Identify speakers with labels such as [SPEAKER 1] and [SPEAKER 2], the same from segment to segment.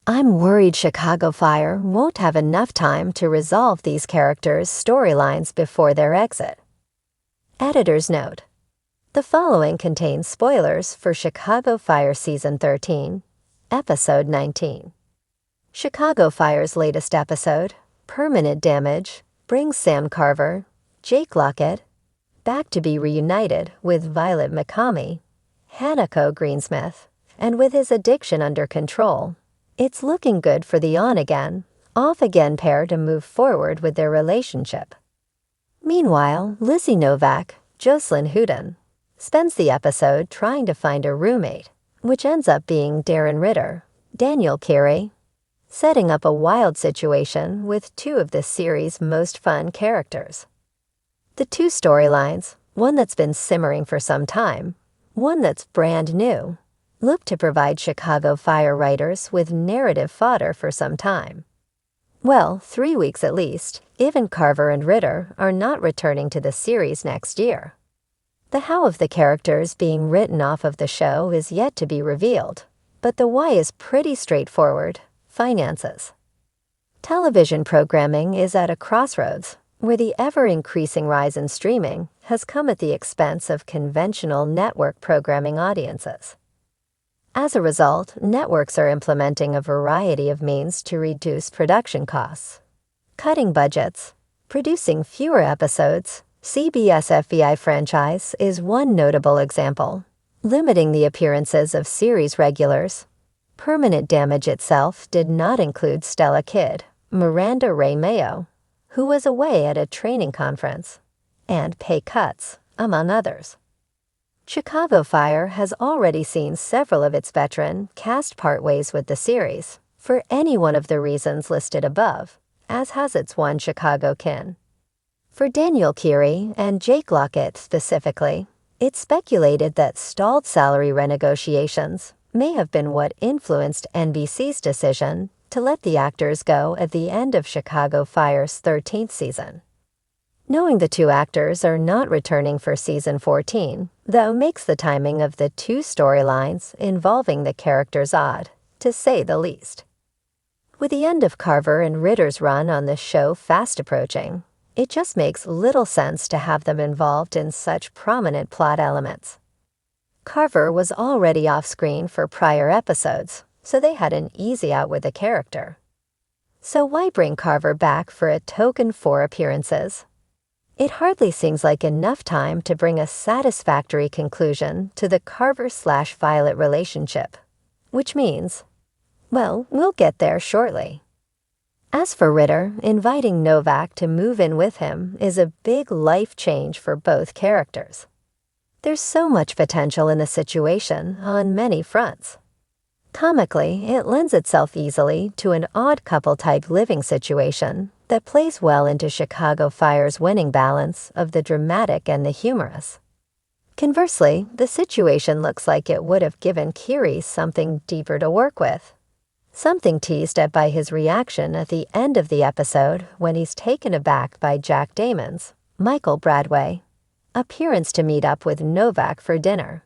[SPEAKER 1] I'm worried Chicago Fire won't have enough time to resolve these characters' storylines before their exit. Editor's note: the following contains spoilers for Chicago Fire Season 13, Episode 19. Chicago Fire's latest episode, Permanent Damage, brings Sam Carver, Jake Lockett, back to be reunited with Violet McCamey, Hanako Greensmith, and with his addiction under control. It's looking good for the on-again, off-again pair to move forward with their relationship. Meanwhile, Lizzie Novak, Jocelyn Houdon, spends the episode trying to find a roommate, which ends up being Darren Ritter, Daniel Carey, setting up a wild situation with two of this series' most fun characters. The two storylines, one that's been simmering for some time, one that's brand new, look to provide Chicago Fire writers with narrative fodder for some time. Well, 3 weeks at least, even Carver and Ritter are not returning to the series next year. The how of the characters being written off of the show is yet to be revealed, but the why is pretty straightforward: finances. Television programming is at a crossroads, where the ever-increasing rise in streaming has come at the expense of conventional network programming audiences. As a result, networks are implementing a variety of means to reduce production costs. Cutting budgets, producing fewer episodes. CBS FBI franchise is one notable example, limiting the appearances of series regulars. Permanent Damage itself did not include Stella Kidd, Miranda Ray Mayo, who was away at a training conference, and pay cuts, among others. Chicago Fire has already seen several of its veteran cast part ways with the series, for any one of the reasons listed above, as has its one Chicago kin. For Daniel Carey and Jake Lockett specifically, it's speculated that stalled salary renegotiations may have been what influenced NBC's decision to let the actors go at the end of Chicago Fire's 13th season. Knowing the two actors are not returning for season 14, though, makes the timing of the two storylines involving the characters odd, to say the least. With the end of Carver and Ritter's run on the show fast approaching, it just makes little sense to have them involved in such prominent plot elements. Carver was already off-screen for prior episodes, so they had an easy out with the character. So why bring Carver back for a token 4 appearances? It hardly seems like enough time to bring a satisfactory conclusion to the Carver/Violet relationship, which means, well, we'll get there shortly. As for Ritter, inviting Novak to move in with him is a big life change for both characters. There's so much potential in the situation on many fronts. Comically, it lends itself easily to an odd couple-type living situation that plays well into Chicago Fire's winning balance of the dramatic and the humorous. Conversely, the situation looks like it would have given Carey something deeper to work with. Something teased at by his reaction at the end of the episode when he's taken aback by Jack Damon's, Michael Bradway, appearance to meet up with Novak for dinner.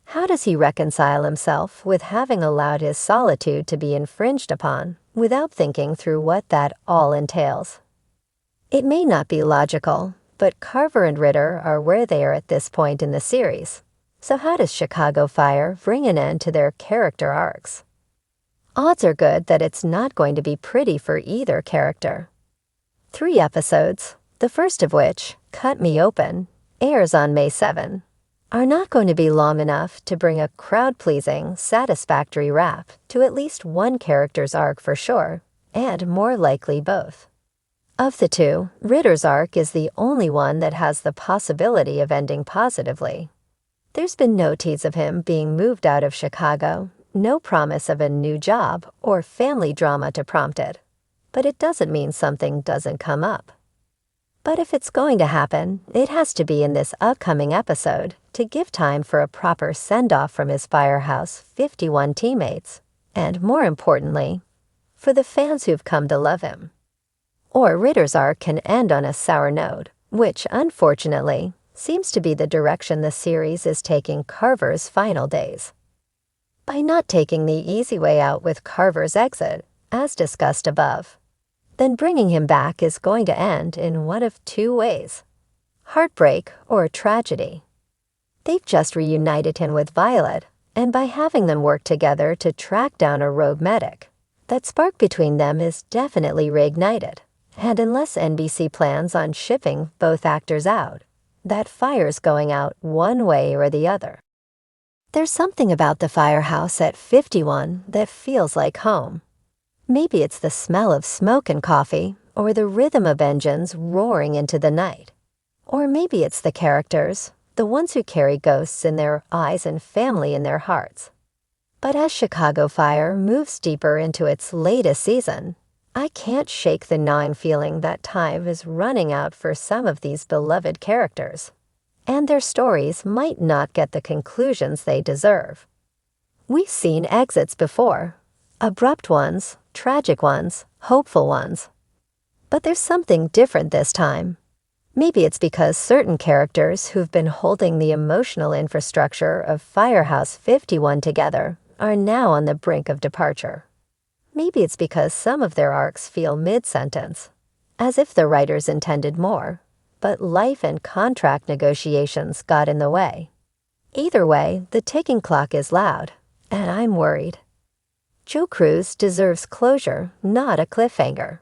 [SPEAKER 1] How does he reconcile himself with having allowed his solitude to be infringed upon without thinking through what that all entails? It may not be logical, but Carver and Ritter are where they are at this point in the series. So how does Chicago Fire bring an end to their character arcs? Odds are good that it's not going to be pretty for either character. 3 episodes, the first of which, Cut Me Open, airs on May 7, are not going to be long enough to bring a crowd-pleasing, satisfactory wrap to at least one character's arc for sure, and more likely both. Of the two, Ritter's arc is the only one that has the possibility of ending positively. There's been no tease of him being moved out of Chicago, no promise of a new job or family drama to prompt it, but it doesn't mean something doesn't come up. But if it's going to happen, it has to be in this upcoming episode to give time for a proper send-off from his Firehouse 51 teammates, and more importantly, for the fans who've come to love him. Or Ritter's arc can end on a sour note, which, unfortunately, seems to be the direction the series is taking Carver's final days. by not taking the easy way out with Carver's exit, as discussed above. Then bringing him back is going to end in one of two ways: heartbreak or tragedy. They've just reunited him with Violet, and by having them work together to track down a rogue medic, that spark between them is definitely reignited, and unless NBC plans on shipping both actors out, that fire's going out one way or the other. There's something about the firehouse at 51 that feels like home. Maybe it's the smell of smoke and coffee, or the rhythm of engines roaring into the night. Or maybe it's the characters, the ones who carry ghosts in their eyes and family in their hearts. But as Chicago Fire moves deeper into its latest season, I can't shake the gnawing feeling that time is running out for some of these beloved characters, and their stories might not get the conclusions they deserve. We've seen exits before, abrupt ones, tragic ones, hopeful ones. But there's something different this time. Maybe it's because certain characters who've been holding the emotional infrastructure of Firehouse 51 together are now on the brink of departure. Maybe it's because some of their arcs feel mid-sentence, as if the writers intended more, but life and contract negotiations got in the way. Either way, the ticking clock is loud, and I'm worried. Joe Cruz deserves closure, not a cliffhanger.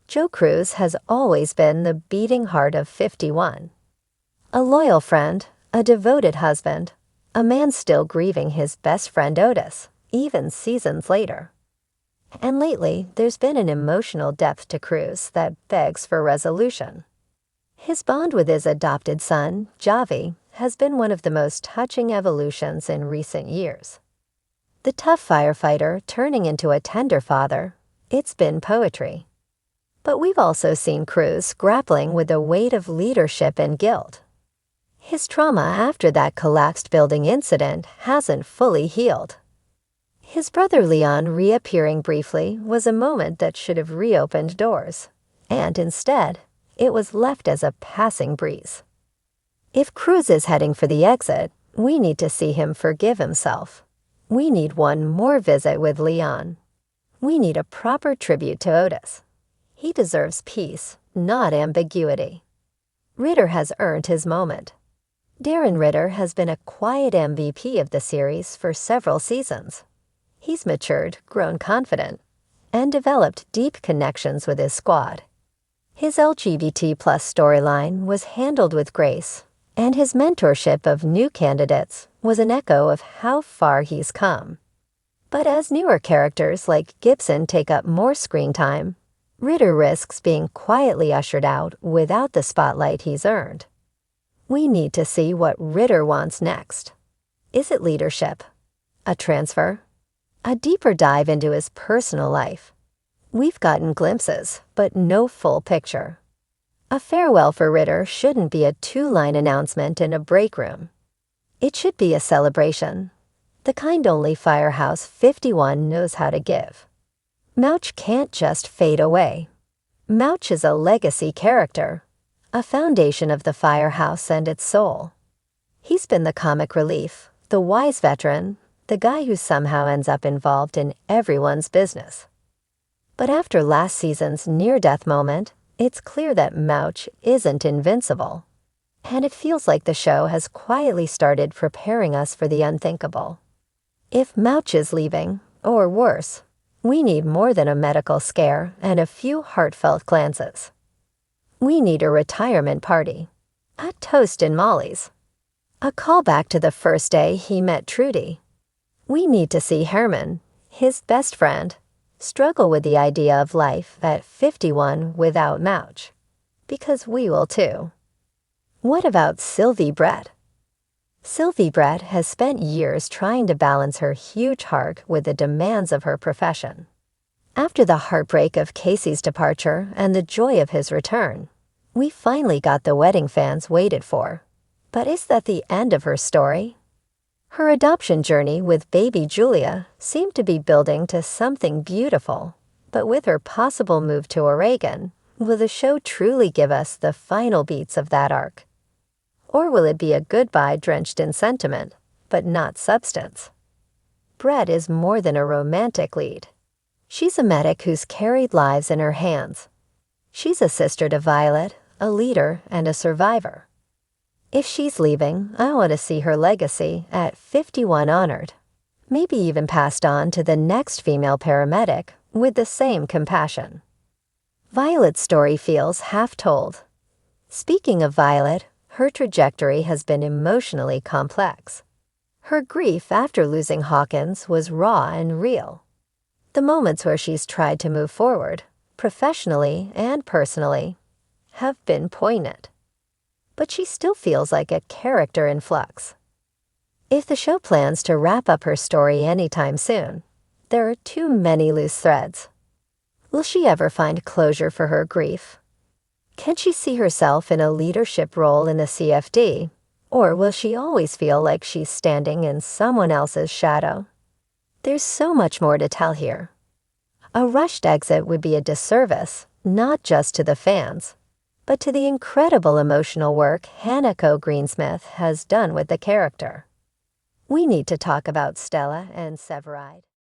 [SPEAKER 1] Joe Cruz has always been the beating heart of 51. A loyal friend, a devoted husband, a man still grieving his best friend Otis, even seasons later. And lately, there's been an emotional depth to Cruz that begs for resolution. His bond with his adopted son, Javi, has been one of the most touching evolutions in recent years. The tough firefighter turning into a tender father, it's been poetry. But we've also seen Cruz grappling with the weight of leadership and guilt. His trauma after that collapsed building incident hasn't fully healed. His brother Leon reappearing briefly was a moment that should have reopened doors, and instead, it was left as a passing breeze. If Cruz is heading for the exit, we need to see him forgive himself. We need one more visit with Leon. We need a proper tribute to Otis. He deserves peace, not ambiguity. Ritter has earned his moment. Darren Ritter has been a quiet MVP of the series for several seasons. He's matured, grown confident, and developed deep connections with his squad. His LGBT+ storyline was handled with grace, and his mentorship of new candidates was an echo of how far he's come. But as newer characters like Gibson take up more screen time, Ritter risks being quietly ushered out without the spotlight he's earned. We need to see what Ritter wants next. Is it leadership? A transfer? A deeper dive into his personal life? We've gotten glimpses, but no full picture. A farewell for Ritter shouldn't be a two-line announcement in a break room. It should be a celebration, the kind only Firehouse 51 knows how to give. Mouch can't just fade away. Mouch is a legacy character, a foundation of the Firehouse and its soul. He's been the comic relief, the wise veteran, the guy who somehow ends up involved in everyone's business. But after last season's near-death moment, it's clear that Mouch isn't invincible. And it feels like the show has quietly started preparing us for the unthinkable. If Mouch is leaving, or worse, we need more than a medical scare and a few heartfelt glances. We need a retirement party, a toast in Molly's, a callback to the first day he met Trudy. We need to see Herman, his best friend, struggle with the idea of life at 51 without Mouch, because we will too. What about Sylvie Brett? Sylvie Brett has spent years trying to balance her huge heart with the demands of her profession. After the heartbreak of Casey's departure and the joy of his return, we finally got the wedding fans waited for. But is that the end of her story? Her adoption journey with baby Julia seemed to be building to something beautiful, but with her possible move to Oregon, will the show truly give us the final beats of that arc? Or will it be a goodbye drenched in sentiment, but not substance? Brett is more than a romantic lead. She's a medic who's carried lives in her hands. She's a sister to Violet, a leader, and a survivor. If she's leaving, I want to see her legacy at 51 honored, maybe even passed on to the next female paramedic with the same compassion. Violet's story feels half told. Speaking of Violet, her trajectory has been emotionally complex. Her grief after losing Hawkins was raw and real. The moments where she's tried to move forward, professionally and personally, have been poignant. But she still feels like a character in flux. If the show plans to wrap up her story anytime soon, there are too many loose threads. Will she ever find closure for her grief? Can she see herself in a leadership role in the CFD, or will she always feel like she's standing in someone else's shadow? There's so much more to tell here. A rushed exit would be a disservice, not just to the fans, but to the incredible emotional work Hanako Greensmith has done with the character. We need to talk about Stella and Severide.